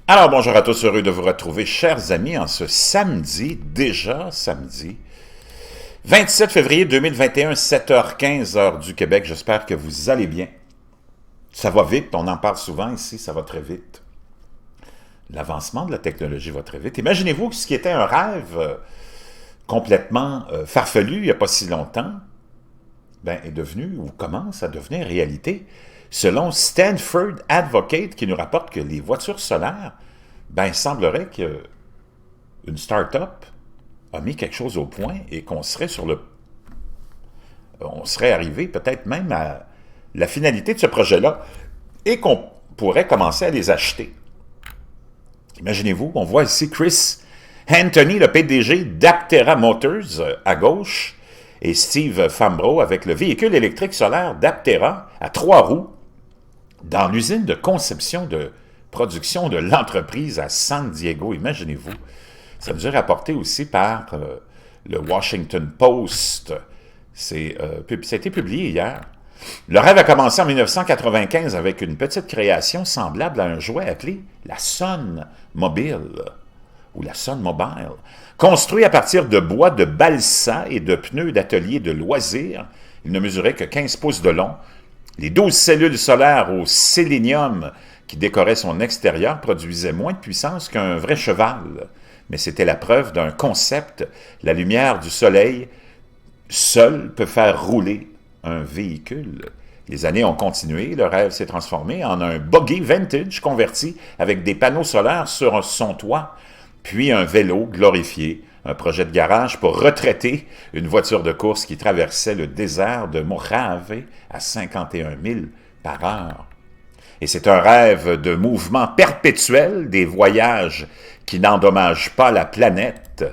Alors, bonjour à tous, heureux de vous retrouver, chers amis, en ce samedi, déjà samedi, 27 février 2021, 7h15, heure du Québec. J'espère que vous allez bien. Ça va vite, on en parle souvent ici, ça va très vite. L'avancement de la technologie va très vite. Imaginez-vous que ce qui était un rêve complètement farfelu il n'y a pas si longtemps, est devenu ou commence à devenir réalité. Selon Stanford Advocate, qui nous rapporte que les voitures solaires, il semblerait qu'une start-up a mis quelque chose au point et qu'on serait on serait arrivé peut-être même à la finalité de ce projet-là et qu'on pourrait commencer à les acheter. Imaginez-vous, on voit ici Chris Anthony, le PDG d'Aptera Motors, à gauche, et Steve Fambro avec le véhicule électrique solaire d'Aptera à 3 roues dans l'usine de conception de production de l'entreprise à San Diego. Imaginez-vous. Ça nous est rapporté aussi par le Washington Post. Ça a été publié hier. Le rêve a commencé en 1995 avec une petite création semblable à un jouet appelé la Sun Mobile, ou la Sun Mobile. Construit à partir de bois de balsa et de pneus d'atelier de loisirs, il ne mesurait que 15 pouces de long. Les 12 cellules solaires au sélénium qui décoraient son extérieur produisaient moins de puissance qu'un vrai cheval. Mais c'était la preuve d'un concept. La lumière du soleil seule peut faire rouler un véhicule. Les années ont continué, le rêve s'est transformé en un buggy vintage converti avec des panneaux solaires sur son toit, puis un vélo glorifié, un projet de garage pour retraiter une voiture de course qui traversait le désert de Mojave à 51 000 par heure. Et c'est un rêve de mouvement perpétuel, des voyages qui n'endommagent pas la planète,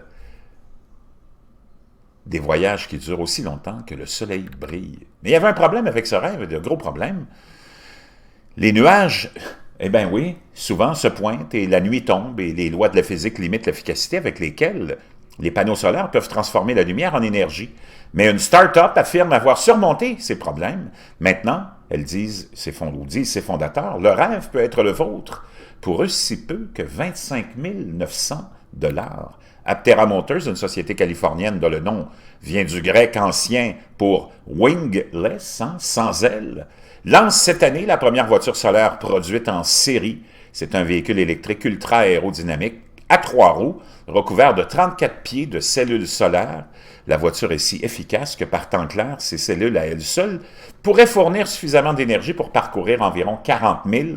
des voyages qui durent aussi longtemps que le soleil brille. Mais il y avait un problème avec ce rêve, de gros problèmes. Les nuages, oui, souvent se pointent et la nuit tombe et les lois de la physique limitent l'efficacité avec lesquelles les panneaux solaires peuvent transformer la lumière en énergie. Mais une start-up affirme avoir surmonté ces problèmes. Maintenant, elles disent ses fondateurs, le rêve peut être le vôtre pour aussi peu que 25 900 $. Aptera Motors, une société californienne dont le nom vient du grec ancien pour wingless, sans aile, lance cette année la première voiture solaire produite en série. C'est un véhicule électrique ultra aérodynamique à 3 roues, recouvert de 34 pieds de cellules solaires. La voiture est si efficace que par temps clair, ces cellules à elles seules pourraient fournir suffisamment d'énergie pour parcourir environ 40 000,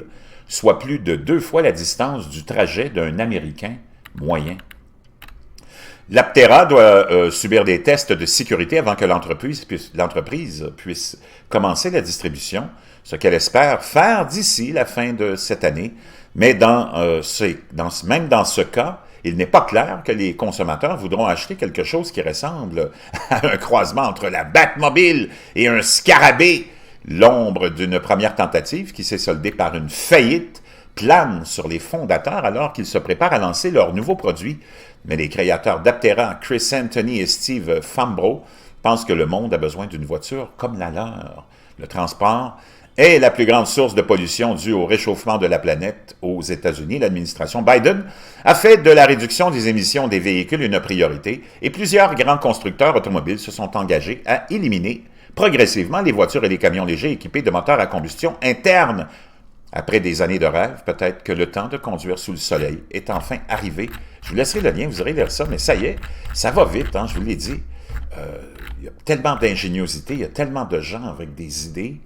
soit plus de 2 fois la distance du trajet d'un Américain moyen. L'Aptera doit subir des tests de sécurité avant que l'entreprise puisse commencer la distribution, ce qu'elle espère faire d'ici la fin de cette année. Mais même dans ce cas, il n'est pas clair que les consommateurs voudront acheter quelque chose qui ressemble à un croisement entre la Batmobile et un scarabée. L'ombre d'une première tentative qui s'est soldée par une faillite plane sur les fondateurs alors qu'ils se préparent à lancer leur nouveau produit. Mais les créateurs d'Aptera, Chris Anthony et Steve Fambro, pensent que le monde a besoin d'une voiture comme la leur. Le transport est la plus grande source de pollution due au réchauffement de la planète aux États-Unis. L'administration Biden a fait de la réduction des émissions des véhicules une priorité et plusieurs grands constructeurs automobiles se sont engagés à éliminer progressivement les voitures et les camions légers équipés de moteurs à combustion interne. Après des années de rêve, peut-être que le temps de conduire sous le soleil est enfin arrivé. Je vous laisserai le lien, vous irez lire ça, mais ça y est, ça va vite, je vous l'ai dit. Il y a tellement d'ingéniosité, il y a tellement de gens avec des idées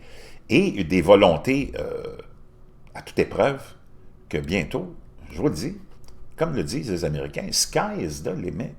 et des volontés à toute épreuve que bientôt, je vous le dis, comme le disent les Américains, sky is the limit.